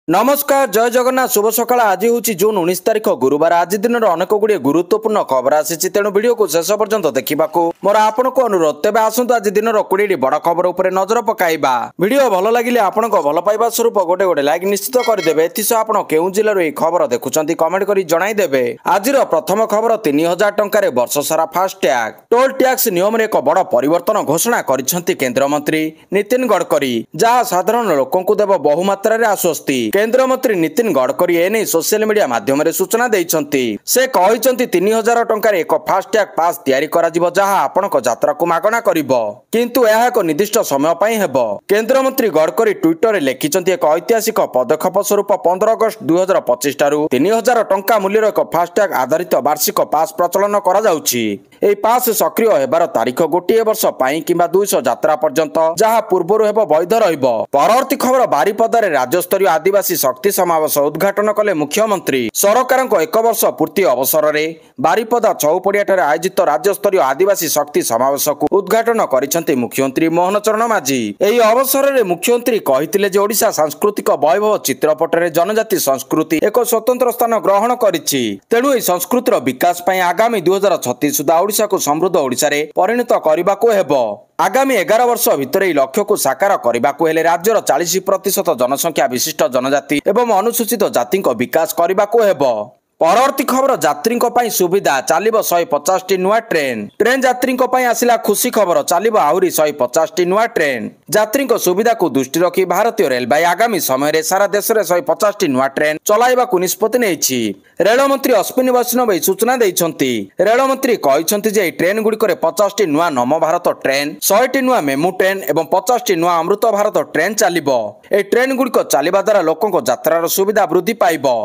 नमस्कार जय जगन्नाथ शुभ सकाळ। आज हूँ जून 19 तारिख गुरुवार। आज दिन अनेक गुड़िए गुरुत्वपूर्ण खबर आसी तेणु वीडियो को शेष पर्यंत देखा मोर आपन को अनुरोध। तेज आसतु आज दिन 20 बड़ खबर उपर नजर पकाइबा। वीडियो भल लगे आपण भल पाइबा स्वरूप गोटे गोटे लाइक निश्चित करदे। एथिसह आप केउं जिल्लार यह खबर देखुंत कमेंट कर जनईदेवे। आज प्रथम खबर 3000 टंकार वर्ष सारा फास्टैग टोल टैक्स नियम एक बड़ परिवर्तन घोषणा करिसेंती केंद्रमंत्री नितिन गडकरी, जहाँ साधारण लोकंकु देव बहुमात्रा रे आश्वस्ति। केंद्रमंत्री नितिन गडकरी एने सोशल मीडिया माध्यम सूचना देइछंती। से कहिसंती 3000 टंकार एक फास्टैग पास तैयारी करा जिवो, जहाँ आपनक यात्रा को मागणा करिवो, किंतु यह एक निर्दिष्ट समय पई हेबो। केंद्रमंत्री गडकरी ट्विटर रे लिखिसंती एक ऐतिहासिक पदक्षेप स्वरूप 15 अगस्त 2025 ठारू 3000 टंका मूल्यर एक फास्टैग आधारित वार्षिक पास प्रचलन करा जाउछि। एई पास सक्रिय हेबार तारीख गोटे वर्ष पई किंबा 200 यात्रा पर्यंत, जहाँ पूर्वरु हेबो वैध रहिबो। परवर्ती खबर बारिपदारे राज्यस्तरीय आदिवासी शक्ति समावेश उद्घाटन कले मुख्यमंत्री। सरकार को 1 वर्ष पूर्ति अवसर में बारिपदा चौपड़िया आयोजित राज्यस्तरीय आदिवासी शक्ति समावेश को उद्घाटन करिसेंती मुख्यमंत्री मोहन चरण माझी। एही अवसर में मुख्यमंत्री कहिथिले जे ओडिशा सांस्कृतिक वैभव चित्रपट जनजाति संस्कृति एक स्वतंत्र स्थान ग्रहण करिछि। तेणु एही संस्कृतिर विकास पई आगामी 2036 सुधा ओडिशा को समृद्ध ओडिशा रे परिणत करबाको हेबो। आगामी 11 वर्ष भितर लक्ष्य को साकार करने को हेले राज्यर 40% जनसंख्या विशिष्ट जनजाति एवं अनुसूचित जाति विकास करने को हेबो। परवर्ती खबर यात्री सुविधा चलिबो 150 नुआ ट्रेन यात्री आसिला खुशी खबर। चलिबो आहुरी 150 नुआ ट्रेन। यात्री सुविधा को दृष्टि रखी भारतीय रेलवे आगामी समय सारा देश में 150 नुआ ट्रेन चलाइबा निष्पत्ति नेइछि। रेल मंत्री अश्विनी वैष्णव सूचना देइछंती। रेल मंत्री कहिसंती जे ट्रेन गुड़िक 50 नुआ नम भारत ट्रेन, 100 नुआ मेमू ट्रेन एवं 50 नुआ अमृत भारत ट्रेन चलिबो। ए ट्रेन गुड़िक चलिबा द्वारा लोकों यात्रार सुविधा वृद्धि पाइबो।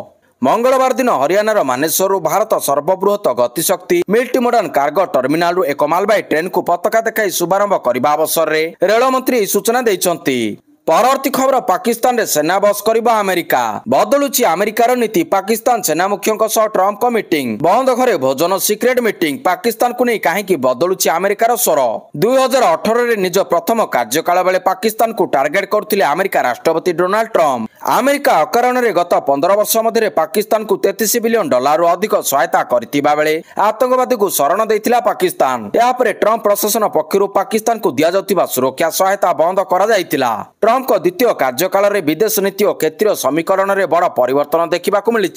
मंगलवार दिन हरियाणार मानेश्वर भारत सर्वबृहत Gatishakti multi modern cargo terminal एक मालवाही ट्रेन को पताका देखाई शुभारंभ करने अवसर में रेल मंत्री सूचना देइछंती। परवर्ती खबर पाकिस्तान रे सेना बस करिबा अमेरिका। बदलुची अमेरिकार नीति। पाकिस्तान सेना मुख्यों सह ट्रम्प को मीटिंग, बंद घरे भोजन, सिक्रेट मीटिंग। पाकिस्तान को नहीं कहीं बदलुची अमेरिकार स्वर। 2018 रे निज प्रथम कार्यकाल बेले पाकिस्तान को टार्गेट करथिले अमेरिका राष्ट्रपति डोनाल्ड ट्रम्प। अमेरिका अकारण रे गत 15 वर्ष मध्य पाकिस्तान को $33 बिलियन अधिक सहायता करथिबा बेले आतंकवादी को शरण देइथिला पाकिस्तान। या परे ट्रम्प प्रशासन पक्षरु पाकिस्तान को दिया जाउथिबा सुरक्षा सहायता बंद करा जाइतिला। ट्रम्प को द्वितीय कार्यकाल रे विदेश नीति और क्षेत्रीय समीकरण रे बड़ परिवर्तन देखा मिली।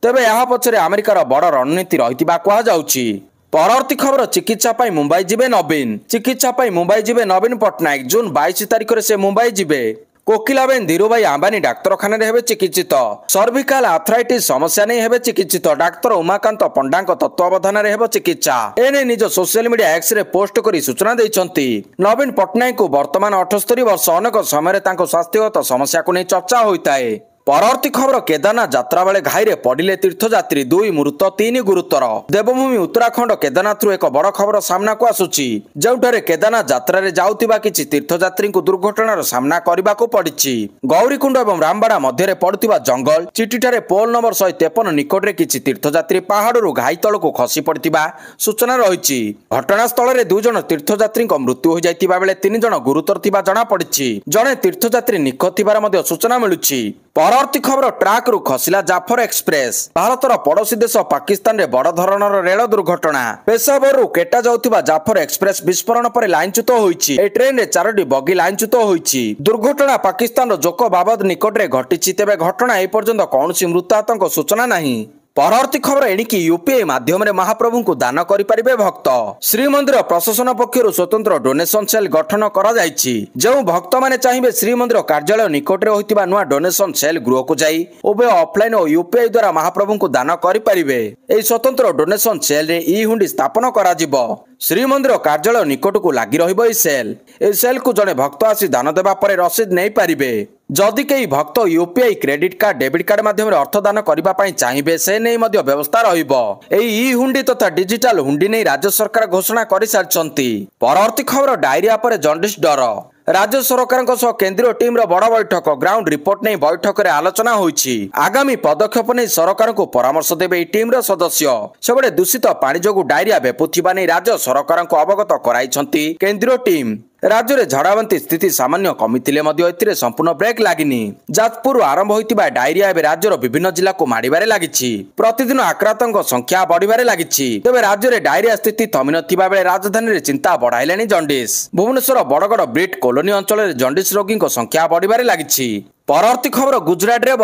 तेबे यह पछरे अमेरिकार बड़ रणनीति रहितिबा कहा जाउछि। परवर्ती खबर चिकित्सा पाई मुंबई जिबे नवीन। चिकित्सा पाई मुंबई जिबे नवीन पट्टनायक। जून 22 तारिख रे से मुंबई जिबे। कोकिलाबेन धीरूभाई अंबानी डाक्तरखाना हेबे चिकित्सित। सर्विकाल आर्थराइटिस समस्या नहीं हेबे चिकित्सित। डाक्तर उमाकांत पंडा तत्वावधान हेबो चिकित्सा। एने निज social media X ray post करी सूचना देइछंती। नवीन पट्टनायक को वर्तमान 78 वर्ष। अनेक समय स्वास्थ्यगत समस्या को नहीं चर्चा होइताए। परवर्ती खबर केदारनाथ यात्रा बेले घाईरे पड़िले तीर्थयात्री, 2 मृत 3 गुरुतर। देवभूमि उत्तराखंड केदारनाथ एक बड़ खबर सामना को आसुची, जोठारे केदारनाथ यात्रा रे जाउतिबा किछि तीर्थयात्री को दुर्घटनार सामना करबा को पड़िछि। गौरीकुंड एवं रामबाड़ा मध्य पड़ुथिबा जंगल चिटिठारे पोल नंबर 153 निकट रे किछि तीर्थयात्री पहाड़रू घाई तल को खसी पड़िथिबा सूचना रहिछि। घटनास्थल रे 2 जण तीर्थयात्री मृत्यु हो जाइतिबा बेले 3 जण गुरुतर थिबा जणा पड़िछि। जणे तीर्थयात्री निखोज थिबार मध्ये सूचना मिलुछि। परवर्ती खबर ट्राक रु खसिला जाफर एक्सप्रेस। भारतर पड़ोशी देश पाकिस्तान रे बड़ धरणर रेल दुर्घटना। पेशावर रु केटा जाउथिबा जाफर एक्सप्रेस विस्फोरण पर लाइनच्युत होईछि। ए ट्रेन रे 4टी बगी लाइनच्युत होईछि। दुर्घटना पाकिस्तान रो जोकोबाबाद निकट रे घटिछि। तेबे घटना ए पर्यंत कौनसी मृताहतक सूचना नहीं। परवर्ती खबर एणिकी यूपीआई माध्यम महाप्रभु को दान करें भक्त। श्रीमंदिर प्रशासन पक्षर स्वतंत्र डोनेशन सेल गठन करा जायछि। जो भक्त माने चाहिए श्रीमंदिर कार्यालय निकट में होइतिबा नुआ डोनेशन सेल गृह को जाई उभय ऑफलाइन और यूपीआई द्वारा महाप्रभु को दान करें। एही स्वतंत्र डोनेशन सेल रे ई हुंडी स्थापन करा जिवो। श्रीमंदिर कार्यालय निकट को लगी रहिबो ए सेल को जड़े भक्त आसी दान देबा परे रसीद नहीं पारिबे। जदि कई भक्त UPI credit card debit card माध्यम अर्थ दान करने चाहिए से नहीं व्यवस्था रहिबो। ई हुंडी तथा डिजिटल हुंडी नहीं राज्य सरकार घोषणा कर सारी। परवर्ती खबर डायरिया पर जंडिस डर। राज्य सरकार केंद्रीय टीम बड़ बैठक ग्राउंड रिपोर्ट नहीं बैठक में आलोचना होईछि। आगामी पदक्षेप नहीं सरकार को परामर्श देवे टीम सदस्य। सेबड़े दूषित पानी जो डायरिया बेपुथिबा नहीं राज्य सरकार को अवगत कराई केंद्रीय टीम। राज्य में झाड़ाबांति स्थिति सामान्य कमिथिले मध्य एथिरे संपूर्ण ब्रेक लागिनी। जाजपुर आरंभ होइतिबा डायरिया एबे राज्यर विभिन्न जिला को माडिबारे लागिछि। प्रतिदिन आक्रांतक संख्या बढ़िबारे लागिछि। तेबे राज्य में डायरिया स्थिति थमि नथिबा बेले राजधानी रे चिंता बढ़ाइलानी जंडिस। भुवनेश्वर बड़गड़ ब्रिट कॉलोनी अंचल में जंडिस रोगी संख्या बढ़िबारे लागिछि। परवर्ती खबर गुजरात रे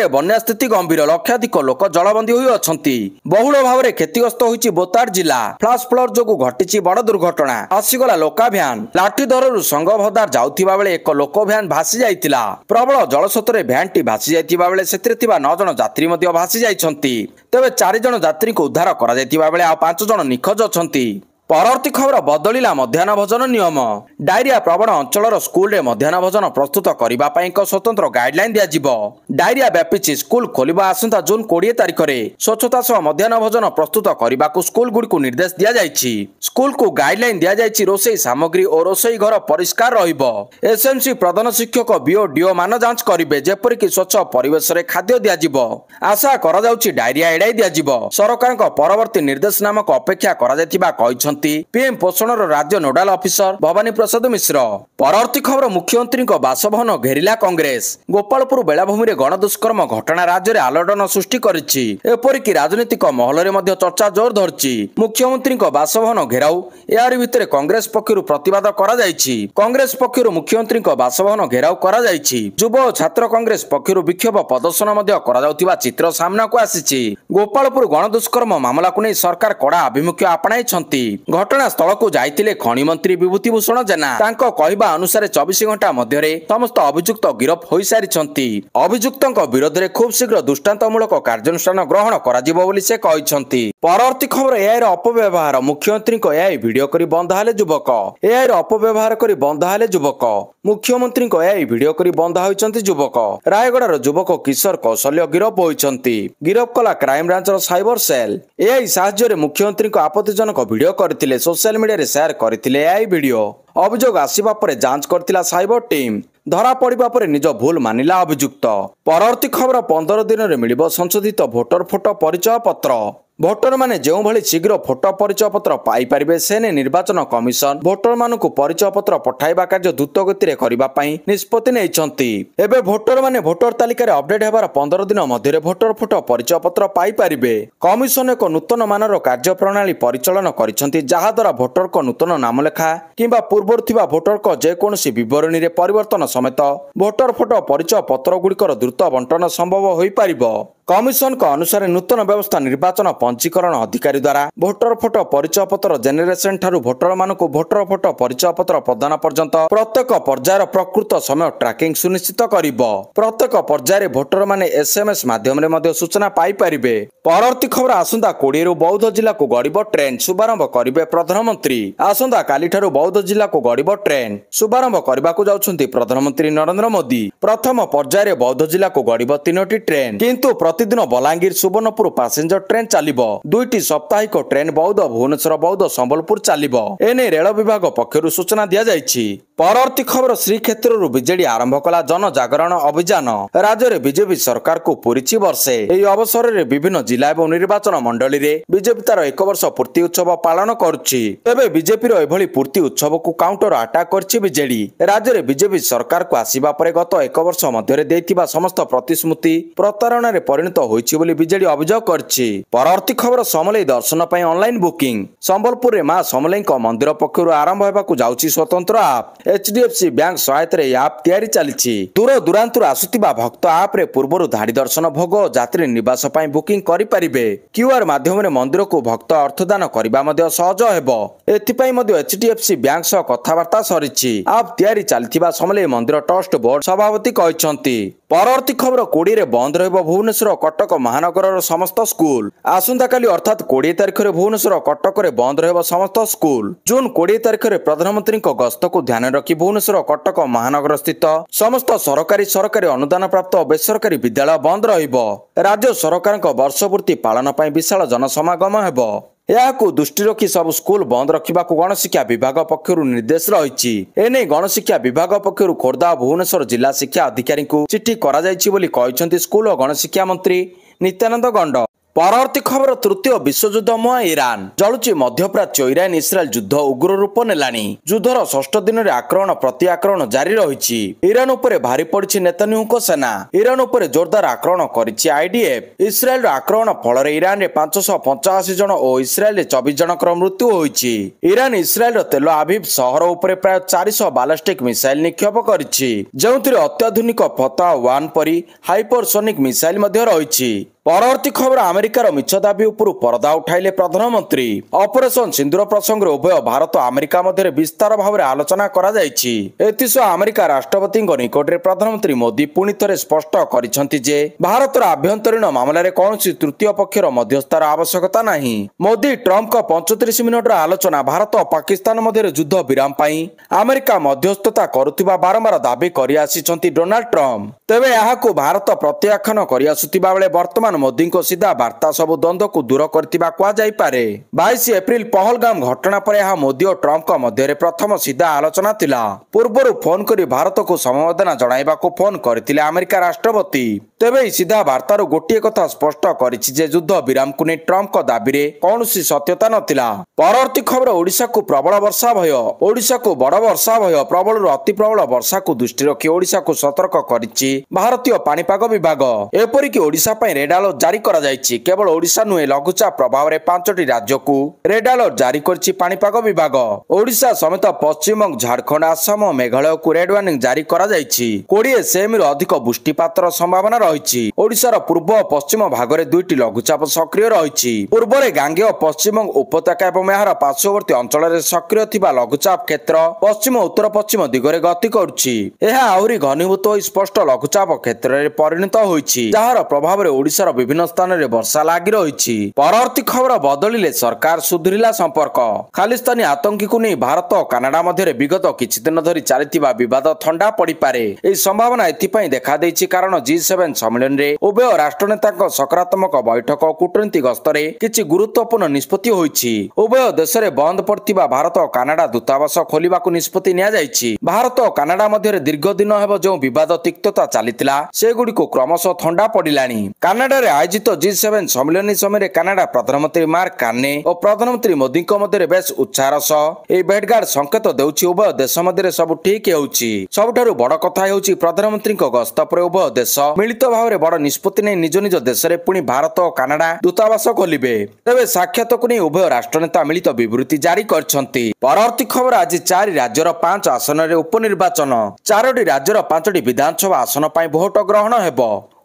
बन्या स्थिति गंभीर। लक्षाधिक लोक जलबंदी होई अछंती। बहुल भाव में क्षतिग्रस्त होईछि बोतार जिला। फ्लाश फ्लड जोगु घटिछि बड़ दुर्घटना। आसीगला लोका भ्यान लाठीधररू संगभदार जाउथिबा बेले एक लोक भ्यान भासी जाइतिला। प्रबल जलस्रोतरे भ्यानटी भासी जाइतिबा बेले सेतिरे थिबा 9 जण यात्री मध्ये भासी जाइछंती। तेबे 4 जण यात्री को उद्धार करा जाइतिबा बेले आ 5 जण निखोज अछंती। परवर्ती खबर बदलिला मध्याह्न भोजन नियम। डायरिया प्रवण अंचल स्कूल रे मध्याह्न भोजन प्रस्तुत करने एक स्वतंत्र गाइडलाइन दिया। डायरिया व्यापी स्कूल खोलिबा आसंता जून 20 तारिख में स्वच्छता सह मध्याह्न भोजन प्रस्तुत करने को स्कूल गुड़ी को निर्देश दिया जायछि। स्कूल को गाइडलाइन दिया जायछि। रोषेई सामग्री और रोषेई घर परिष्कार रहिबो। एसएमसी प्रधान शिक्षक बीओ डीओ मान जांच करिवे जेपरिक स्वच्छ परिवेश रे खाद्य दियाजिबो। आशा करा जाउछि डायरिया एडाई दियाजिबो। सरकारक परवर्ती निर्देशनामा को अपेक्षा करा जायतिबा कहिसंती पीएम पोषण राज्य नोडाल ऑफिसर भवानी प्रसाद मिश्र। परवर्ती खबर मुख्यमंत्री बासभवन घेरिला कांग्रेस। गोपालपुर बेलाभूमि में गणदुष्कर्म घटना राज्य में आलोड़न सृष्टि करिछि। एपरिक राजनीतिक महल में चर्चा जोर धरछि। मुख्यमंत्री बासभवन घेराउ यार भितर कांग्रेस पक्षरु प्रतिवाद करा जायछि। कांग्रेस पक्षरु मुख्यमंत्री बासभवन घेराउ करा जायछि। युव और छात्र कांग्रेस पक्षरु विक्षोभ प्रदर्शन मध्य करा जाउथिबा चित्र सामना को आसीछि। गोपालपुर गणदुष्कर्म मामला को नहीं सरकार कड़ा आभिमुख्य आपणाइछंती। घटनास्थल को जाइतिले खनि मंत्री विभूति भूषण जेना। तांको कहबा अनुसार 24 घंटा मध्य समस्त अभियुक्त गिरफ होई सारिछंती। अभियुक्तों विरोध में खूब शीघ्र दृष्टांतमूलक कार्यानुष्ठान ग्रहण कराजिबो बोली से कहिसंती। परवर्ती खबर एआईर अपव्यवहार। मुख्यमंत्री को एआई वीडियो करी बंद हाले युवक। एआईर अपव्यवहार करी बंद हाले युवक। मुख्यमंत्री को एआई वीडियो करी बंद होइछंती युवक। रायगड़र युवक किशोर कौशल्य गिरफ होइछंती। गिरफ कला क्राइम ब्रांचर साइबर सेल। एआई साहाय्य मुख्यमंत्री को आपत्तिजनक वीडियो करथिले सोशल मीडिया रे शेयर करथिले एआई वीडियो। अभियोग आसीबा परे जांच करथिला साइबर टीम। धरा पड़िबा परे निज भूल मानिला अभियुक्त। परवर्ती खबर 15 दिन में मिलिबो संशोधित भोटर फोटो परिचय पत्र। भोटर माने जो भली शीघ्र फोटो परिचय पत्र पाई परिबे सेने निर्वाचन कमिशन भोटर मानकु परिचय पत्र पठाइबा कार्य द्रुत गति करबा पई निष्पत्ति नेइछंती। एबे भोटर माने भोटर तालिका रे अपडेट हेबार 15 दिन मध्य भोटर फोटो परिचय पत्र पाई परिबे। कमिशन एक नूतन मानर कार्य प्रणाली परिचालन करिसंती जहा द्वारा भोटर को नूतन नाम लेखा किंबा पूर्वर थिबा भोटर को जे कोनोसी विवरणी रे परिवर्तन समेत भोटर फोटो परिचय पत्र गुड़िकर द्रुत बंटन संभव होई परिबो। कमिशन को अनुसार नूतन व्यवस्था निर्वाचन पंजीकरण अधिकारी द्वारा भोटर फोटो परिचय पत्र जेनेरेशन ठारू भोटर मानकु भोटर फोटो परिचय पत्र प्रदान पर्यंत प्रत्येक पर्यायर प्रकृत समय ट्रैकिंग सुनिश्चित करिबो। प्रत्येक पर्यायर भोटर माने एसएमएस माध्यम रे मध्ये सूचना पाई परिबे। परवर्ती खबर आसंता 20 रु बौद्ध जिला को गड़िबो ट्रेन शुभारंभ करिबे प्रधानमंत्री। आसंता काली ठारू बौद्ध जिला को गड़िबो ट्रेन शुभारंभ करबा को जाउछंती प्रधानमंत्री नरेंद्र मोदी। प्रथम पर्यायर बौद्ध जिला को गड़िबो 3टी ट्रेन किंतु प्रतिदिन बलांगीर सुवर्णपुर पैसेंजर ट्रेन चलिबो। 2टी साप्ताहिक ट्रेन बौद्ध भुवनेश्वर बौद्ध संबलपुर चलिबो। एने रेल विभाग पक्षरु सूचना दिया जायछि। परवर्ती खबर श्रीक्षेत्रु बीजेडी आरंभ कला जन जागरण अभियान। राज्य में बीजेपी सरकार को पूरीछि वर्षे। एही अवसर में विभिन्न जिला एवं निर्वाचन मंडली रे बीजेपी तार 1 वर्ष पूर्ति उत्सव पालन करुछि। तेबे बीजेपी रो एभली पूर्ति उत्सव को काउंटर अटैक करछि बीजेडी। राज्य में बीजेपी सरकार को आसीबा परे गत 1 वर्ष मध्य देइथिबा समस्त प्रतिश्रुति प्रतारणा रे परिणत होइछि बोली बीजेडी अभियोग करछि। परवर्ती खबर समलेई दर्शन पई ऑनलाइन बुकिंग। संबलपुर रे मां समलेई को मंदिर पक्षरु आरंभ हेबाकु जाउछि स्वतंत्र ऐप। एचडीएफसी बैंक सहायता रे ऐप तयारी चलिछि। दूर दूरांतरु आसुतिबा भक्त ऐप रे पूर्वरु धाडी दर्शन भोग यात्री निवास पई बुकिंग करि परिबे। क्यूआर माध्यम रे मंदिर को भक्त अर्थदान करिबा मध्ये सहज हेबो। एथि पई मध्ये एचडीएफसी बैंक सह कथावार्ता सरिछि। ऐप तयारी चलिथिबा समलेई मंदिर ट्रस्ट बोर्ड सभापति कहिसंती। परवर्ती खबर 20 रे बंद रहबो भुवनेश्वर कटक महानगर समस्त स्कूल। आसंता काली अर्थात 20 तारिख रे भुवनेश्वर कटक रे बंद रहबो समस्त स्कूल। जून 20 तारिख रे प्रधानमंत्री को गस्त को ध्यान रखी भुवनेश्वर कटक महानगर स्थित समस्त सरकारी अनुदान प्राप्त बेसरकारी विद्यालय बंद रहिबो। राज्य सरकार को वर्षपूर्ति पालन पई विशाल जनसमागम हेबो। याकु दृष्टि रखी सब स्कूल बंद रखा गणशिक्षा विभाग पक्षरु निर्देश रही। एने गणशिक्षा विभाग पक्षरु खोर्धा भुवनेश्वर जिला शिक्षा अधिकारी को चिठी करा जायछि बोली कहिसंती स्कूल और गणशिक्षा मंत्री नित्यानंद गंड। ପରବର୍ତ୍ତୀ ଖବର ତୃତୀୟ ବିଶ୍ୱଯୁଦ୍ଧ ମୁହାଁ ଇରାନ ଜଳୁଛି ମଧ୍ୟପ୍ରାଚ୍ୟ ଇରାନ ଇସ୍ରାଏଲ ଯୁଦ୍ଧ ଉଗ୍ର ରୂପ ନେଲାଣି। ଯୁଦ୍ଧର ଷଷ୍ଠ ଦିନରେ ଆକ୍ରମଣ ପ୍ରତି ଆକ୍ରମଣ ଜାରି ରହିଛି। ଇରାନ ଉପରେ ଭାରି ପଡ଼ିଛି ନେତାନ୍ୟାହୁଙ୍କ ସେନା। ଇରାନ ଉପରେ ଜୋରଦାର ଆକ୍ରମଣ କରିଛି ଆଇଡିଏଫ। ଇସ୍ରାଏଲର ଆକ୍ରମଣ ଫଳରେ ଇରାନରେ 585 ଜଣ ଓ ଇସ୍ରାଏଲରେ 24 ଜଣଙ୍କର ମୃତ୍ୟୁ ହୋଇଛି। ଇରାନ ଇସ୍ରାଏଲର ତେଲ ଆଭିଭ ସହର ଉପରେ ପ୍ରାୟ 400 ବାଲାଷ୍ଟିକ ମିସାଇଲ ନିକ୍ଷେପ କରିଛି, ଯେଉଁଥିରେ ଅତ୍ୟାଧୁନିକ ଫତା-1 ପରି ହାଇପରସୋନିକ ମିସାଇଲ ମଧ୍ୟ ରହିଛି। ପରବର୍ତ୍ତୀ ଖବର ଆମେରିକାର ମିଛ ଦାବି ଉପରୁ ପରଦା ଉଠାଇଲେ ପ୍ରଧାନମନ୍ତ୍ରୀ। ଅପରେସନ ସିନ୍ଦୁର ପ୍ରସଙ୍ଗରେ ଉଭୟ ଭାରତ ଓ ଆମେରିକା ମଧ୍ୟରେ ବିସ୍ତାର ଭାବରେ ଆଲୋଚନା କରାଯାଇଛି। ଏଥିସହ ଆମେରିକା ରାଷ୍ଟ୍ରପତିଙ୍କ ନିକଟରେ ପ୍ରଧାନମନ୍ତ୍ରୀ ମୋଦି ପୁଣି ଥରେ ସ୍ପଷ୍ଟ କରିଛନ୍ତି ଯେ ଭାରତର ଆଭ୍ୟନ୍ତରୀଣ ମାମଲାରେ କୌଣସି ତୃତୀୟ ପକ୍ଷର ମଧ୍ୟସ୍ଥର ଆବଶ୍ୟକତା ନାହିଁ। ମୋଦି ଟ୍ରମ୍ପଙ୍କ 35 ମିନିଟର ଆଲୋଚନା ଭାରତ ଓ ପାକିସ୍ତାନ ମଧ୍ୟରେ ଯୁଦ୍ଧ ବିରାମ ପାଇଁ ଆମେରିକା ମଧ୍ୟସ୍ଥତା କରୁଥିବା ବାରମ୍ବାର ଦାବି କରିଆସିଛନ୍ତି ଡୋନାଲ୍ଡ ଟ୍ରମ୍ପ। ତେବେ ଏହାକୁ ଭାରତ ପ୍ରତ୍ୟାଖ୍ୟାନ କରିଆସୁଥିବା ବେଳେ ବର୍ତ୍ତମାନ ମୋଦିଙ୍କ ସିଧା ବାର୍ତ୍ତା ସବୁ ଦ୍ୱନ୍ଦ୍ୱକୁ ଦୂର କରିଥିବା କୁହାଯାଇପାରେ। 22 ଏପ୍ରିଲ ପହଲଗାମ ଘଟଣା ପରେ ଏହା ମୋଦି ଓ ଟ୍ରମ୍ପଙ୍କ ମଧ୍ୟରେ ପ୍ରଥମ ସିଧା ଆଲୋଚନା ଥିଲା। ପୂର୍ବରୁ ଫୋନ କରି ଭାରତକୁ ସମବେଦନା ଜଣାଇବାକୁ ଫୋନ କରିଥିଲେ ଆମେରିକା ରାଷ୍ଟ୍ରପତି। ତେବେ ଏହି ସିଧା ବାର୍ତ୍ତାରୁ ଗୋଟିଏ କଥା ସ୍ପଷ୍ଟ କରିଛି ଯେ ଯୁଦ୍ଧ ବିରାମକୁ ନେଇ ଟ୍ରମ୍ପଙ୍କ ଦାବିରେ କୌଣସି ସତ୍ୟତା ନଥିଲା। ପରବର୍ତ୍ତୀ ଖବର ଓଡ଼ିଶାକୁ ପ୍ରବଳ ବର୍ଷା ଭୟ। ଓଡ଼ିଶାକୁ ବଡ଼ ବର୍ଷା ଭୟ। ପ୍ରବଳରୁ ଅତି ପ୍ରବଳ ବର୍ଷାକୁ ଦୃଷ୍ଟି ରଖି ଓଡ଼ିଶାକୁ ସତର୍କ କରିଛି ଭାରତୀୟ ପାଣିପାଗ ବିଭାଗ। ଏପରିକି ଓଡ଼ିଶା ପାଇଁ ରେଡ୍ ଆଲର୍ଟ ଜାରି କରାଯାଇଛି। କେବଳ ଓଡ଼ିଶା ନୁହେଁ, ଲଘୁଚାପ ପ୍ରଭାବରେ 5ଟି ରାଜ୍ୟକୁ ରେଡ୍ ଆଲର୍ଟ ଜାରି କରିଛି ପାଣିପାଗ ବିଭାଗ। ଓଡ଼ିଶା ସମେତ ପଶ୍ଚିମବଙ୍ଗ, ଝାଡଖଣ୍ଡ, ଆସାମ ଓ ମେଘାଳୟକୁ ରେଡ୍ ୱାର୍ଣ୍ଣିଂ ଜାରି କରାଯାଇଛି। 20 ସେମିରୁ ଅଧିକ ବୃଷ୍ଟିପାତର ସମ୍ଭାବନା ରହିଛି। ଓଡ଼ିଶାର ପୂର୍ବ ଓ ପଶ୍ଚିମ ଭାଗରେ 2ଟି ଲଘୁଚାପ ସକ୍ରିୟ ରହିଛି। ପୂର୍ବରେ ଗାଙ୍ଗେୟ ପଶ୍ଚିମବଙ୍ଗ ଉପତ୍ୟକା ଏବଂ ଏହାର ପାର୍ଶ୍ୱବର୍ତ୍ତୀ ଅଞ୍ଚଳରେ ସକ୍ରିୟ ଥିବା ଲଘୁଚାପ କ୍ଷେତ୍ର ପଶ୍ଚିମ ଉତ୍ତର ପଶ୍ଚିମ ଦିଗରେ ଗତି କରୁଛି। ଏହା ଆହୁରି ଘନୀଭୂତ ହୋଇ ସ୍ପଷ୍ଟ ଲଘୁଚାପ କ୍ଷେତ୍ରରେ ପରିଣତ ହୋଇଛି, ଯାହାର ପ୍ରଭାବରେ ଓଡ଼ିଶାର ବିଭିନ୍ନ ସ୍ଥାନରେ ବର୍ଷା ଲାଗି ରହିଛି। ପରବର୍ତ୍ତୀ ଖବର ବଦଳିଲେ ସରକାର, ସୁଧୁରିଲା ସମ୍ପର୍କ। ଖାଲିସ୍ତାନୀ ଆତଙ୍କୀକୁ ନେଇ ଭାରତ ଓ କାନାଡା ମଧ୍ୟରେ ବିଗତ କିଛି ଦିନ ଧରି ଚାଲିଥିବା ବିବାଦ ଥଣ୍ଡା ପଡ଼ିପାରେ। ଏହି ସମ୍ଭାବନା ଏଥିପାଇଁ ଦେଖାଦେଇଛି କାରଣ G7 ସମ୍ମିଳନୀରେ ଉଭୟ ରାଷ୍ଟ୍ରନେତାଙ୍କ ସକାରାତ୍ମକ ବୈଠକ ଓ କୂଟନୀତି ଗସ୍ତରେ କିଛି ଗୁରୁତ୍ୱପୂର୍ଣ୍ଣ ନିଷ୍ପତ୍ତି ହୋଇଛି। ଉଭୟ ଦେଶରେ ବନ୍ଦ ପଡ଼ିଥିବା ଭାରତ ଓ କାନାଡା ଦୂତାବାସ ଖୋଲିବାକୁ ନିଷ୍ପତ୍ତି ନିଆଯାଇଛି। ଭାରତ ଓ କାନାଡା ମଧ୍ୟରେ ଦୀର୍ଘ ଦିନ ହେବ ଯେଉଁ ବିବାଦ ତିକ୍ତତା ଚାଲିଥିଲା ସେଗୁଡ଼ିକୁ କ୍ରମଶଃ ଥଣ୍ଡା ପଡ଼ିଲାଣି। କାନାଡାରେ ଆୟୋଜିତ G7 ସମ୍ମିଳନୀ ସମୟରେ କାନାଡା ପ୍ରଧାନମନ୍ତ୍ରୀ ମାର୍କ କାର୍ନେ ଓ ପ୍ରଧାନମନ୍ତ୍ରୀ ମୋଦିଙ୍କ ମଧ୍ୟରେ ବେଶ ଉତ୍ସାହର ସହ ଏହି ଭେଟଘାଟ ସଂକେତ ଦେଉଛି ଉଭୟ ଦେଶ ମଧ୍ୟରେ ସବୁ ଠିକ ହେଉଛି। ସବୁଠାରୁ ବଡ଼ କଥା ହେଉଛି ପ୍ରଧାନମନ୍ତ୍ରୀଙ୍କ ଗସ୍ତ ପରେ ଉଭୟ ଦେଶ ମିଳିତ ଭାବରେ ବଡ଼ ନିଷ୍ପତ୍ତି ନେଇ ନିଜ ନିଜ ଦେଶରେ ପୁଣି ଭାରତ ଓ କାନାଡା ଦୂତାବାସ ଖୋଲିବେ। ତେବେ ସାକ୍ଷାତକୁ ନେଇ ଉଭୟ ରାଷ୍ଟ୍ରନେତା ମିଳିତ ବିବୃତ୍ତି ଜାରି କରିଛନ୍ତି। ପରବର୍ତ୍ତୀ ଖବର ଆଜି 4 ରାଜ୍ୟର 5 ଆସନରେ ଉପନିର୍ବାଚନ। 4ଟି ରାଜ୍ୟର 5ଟି ବିଧାନସଭା ଆସନ ପାଇଁ ଭୋଟ ଗ୍ରହଣ ହେବ।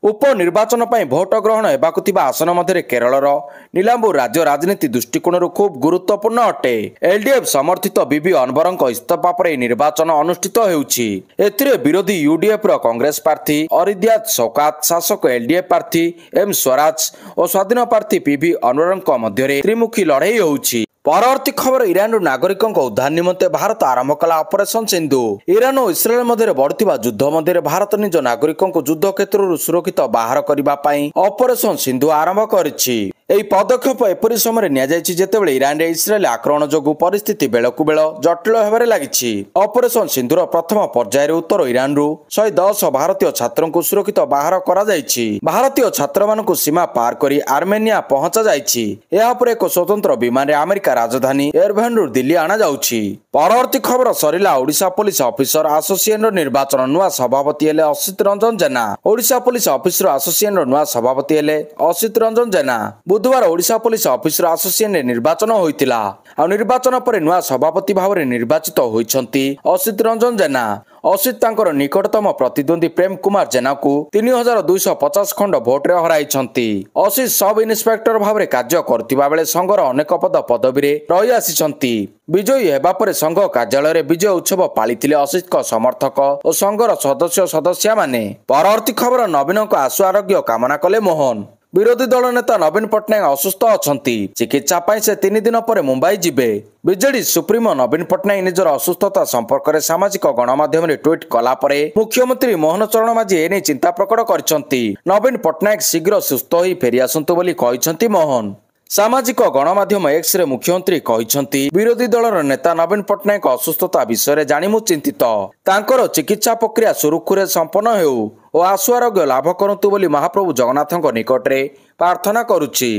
ଉପନିର୍ବାଚନ ପାଇଁ ଭୋଟ ଗ୍ରହଣ ହେବାକୁ ଥିବା ଆସନ ମଧ୍ୟରେ କେରଳର ନିଲାମ୍ବୁର ରାଜ୍ୟ ରାଜନୀତି ଦୃଷ୍ଟିକୋଣରୁ ଖୁବ୍ ଗୁରୁତ୍ୱପୂର୍ଣ୍ଣ ଅଟେ। LDF ସମର୍ଥିତ ବିବି ଅନବରଙ୍କ ଇସ୍ତଫା ପରେ ଏହି ନିର୍ବାଚନ ଅନୁଷ୍ଠିତ ହେଉଛି। ଏଥିରେ ବିରୋଧୀ UDFର କଂଗ୍ରେସ ପ୍ରାର୍ଥୀ ଅରିଦ୍ୟାତ ଶୌକାତ, ଶାସକ LDF ପ୍ରାର୍ଥୀ M ସ୍ୱରାଜ ଓ ସ୍ୱାଧୀନ ପ୍ରାର୍ଥୀ PV ଅନବରଙ୍କ ମଧ୍ୟରେ ତ୍ରିମୁଖୀ ଲଢ଼େଇ ହେଉଛି। ପରବର୍ତ୍ତୀ ଖବର ଇରାନରୁ ନାଗରିକଙ୍କ ଉଦ୍ଧାର ନିମନ୍ତେ ଭାରତ ଆରମ୍ଭ କଲା ଅପରେସନ ସିନ୍ଧୁ। ଇରାନ ଓ ଇସ୍ରାଏଲ ମଧ୍ୟରେ ବଢୁଥିବା ଯୁଦ୍ଧ ମଧ୍ୟରେ ଭାରତ ନିଜ ନାଗରିକଙ୍କୁ ଯୁଦ୍ଧ କ୍ଷେତ୍ରରୁ ସୁରକ୍ଷିତ ବାହାର କରିବା ପାଇଁ ଅପରେସନ ସିନ୍ଧୁ ଆରମ୍ଭ କରିଛି। ଏହି ପଦକ୍ଷେପ ଏପରି ସମୟରେ ନିଆଯାଇଛି ଯେତେବେଳେ ଇରାନରେ ଇସ୍ରାଏଲ ଆକ୍ରମଣ ଯୋଗୁଁ ପରିସ୍ଥିତି ବେଳକୁ ବେଳ ଜଟିଳ ହେବାରେ ଲାଗିଛି। ଅପରେସନ ସିନ୍ଧୁର ପ୍ରଥମ ପର୍ଯ୍ୟାୟରେ ଉତ୍ତର ଇରାନରୁ 110 ଭାରତୀୟ ଛାତ୍ରଙ୍କୁ ସୁରକ୍ଷିତ ବାହାର କରାଯାଇଛି। ଭାରତୀୟ ଛାତ୍ରମାନଙ୍କୁ ସୀମା ପାର କରି ଆର୍ମେନିଆ ପହଞ୍ଚାଯାଇଛି। ଏହାପରେ ଏକ ସ୍ୱତନ୍ତ୍ର ବିମାନରେ ଆମେରିକା ରାଜଧାନୀ ଏରଭେନରୁ ଦିଲ୍ଲୀ ଅଣାଯାଉଛି। ପରବର୍ତ୍ତୀ ଖବର ସରିଲା ଓଡ଼ିଶା ପୋଲିସ ଅଫିସର ଆସୋସିଏସନର ନିର୍ବାଚନ। ନୂଆ ସଭାପତି ହେଲେ ଅସିତ ରଞ୍ଜନ ଜେନା। ଓଡ଼ିଶା ପୋଲିସ ଅଫିସର ଆସୋସିଏସନର ନୂଆ ସଭାପତି ହେଲେ ଅସିତ ରଞ୍ଜନ ଜେନା। ବୁଧବାର ଓଡ଼ିଶା ପୋଲିସ ଅଫିସର ଆସୋସିଏସନରେ ନିର୍ବାଚନ ହୋଇଥିଲା। ଆଉ ନିର୍ବାଚନ ପରେ ନୂଆ ସଭାପତି ଭାବରେ ନିର୍ବାଚିତ ହୋଇଛନ୍ତି ଅସିତ ରଞ୍ଜନ ଜେନା। ଅସିତ ତାଙ୍କର ନିକଟତମ ପ୍ରତିଦ୍ୱନ୍ଦ୍ୱୀ ପ୍ରେମ କୁମାର ଜେନାକୁ 3250 ଖଣ୍ଡ ଭୋଟରେ ହରାଇଛନ୍ତି। ଅସିତ ସବ୍ ଇନ୍ସପେକ୍ଟର ଭାବରେ କାର୍ଯ୍ୟ କରୁଥିବା ବେଳେ ସଂଘର ଅନେକ ପଦବୀରେ ରହି ଆସିଛନ୍ତି। ବିଜୟୀ ହେବା ପରେ ସଂଘ କାର୍ଯ୍ୟାଳୟରେ ବିଜୟ ଉତ୍ସବ ପାଳିଥିଲେ ଅସିତଙ୍କ ସମର୍ଥକ ଓ ସଂଘର ସଦସ୍ୟମାନେ। ପରବର୍ତ୍ତୀ ଖବର ନବୀନଙ୍କ ଆଶୁ ଆରୋଗ୍ୟ କାମନା କଲେ ମୋହନ। ବିରୋଧୀ ଦଳ ନେତା ନବୀନ ପଟ୍ଟନାୟକ ଅସୁସ୍ଥ ଅଛନ୍ତି। ଚିକିତ୍ସା ପାଇଁ ସେ 3 ଦିନ ପରେ ମୁମ୍ବାଇ ଯିବେ। ବିଜେଡି ସୁପ୍ରିମୋ ନବୀନ ପଟ୍ଟନାୟକ ନିଜର ଅସୁସ୍ଥତା ସମ୍ପର୍କରେ ସାମାଜିକ ଗଣମାଧ୍ୟମରେ ଟ୍ୱିଟ୍ କଲା ପରେ ମୁଖ୍ୟମନ୍ତ୍ରୀ ମୋହନ ଚରଣ ମାଝୀ ଏନେଇ ଚିନ୍ତା ପ୍ରକଟ କରିଛନ୍ତି। ନବୀନ ପଟ୍ଟନାୟକ ଶୀଘ୍ର ସୁସ୍ଥ ହୋଇ ଫେରିଆସନ୍ତୁ ବୋଲି କହିଛନ୍ତି ମୋହନ। सामाजिक गणमाध्यम एक्स रे मुख्यमंत्री कहिसंती विरोधी दलर नेता नवीन पट्टनायक असुस्थता विषय रे जानि मु चिंतित तांकर चिकित्सा प्रक्रिया सुरुखुरे संपन्न हेउ ओ आशु आरोग्य लाभ करंतु बोली महाप्रभु जगन्नाथଙ୍କ निकटरे प्रार्थना करूछि।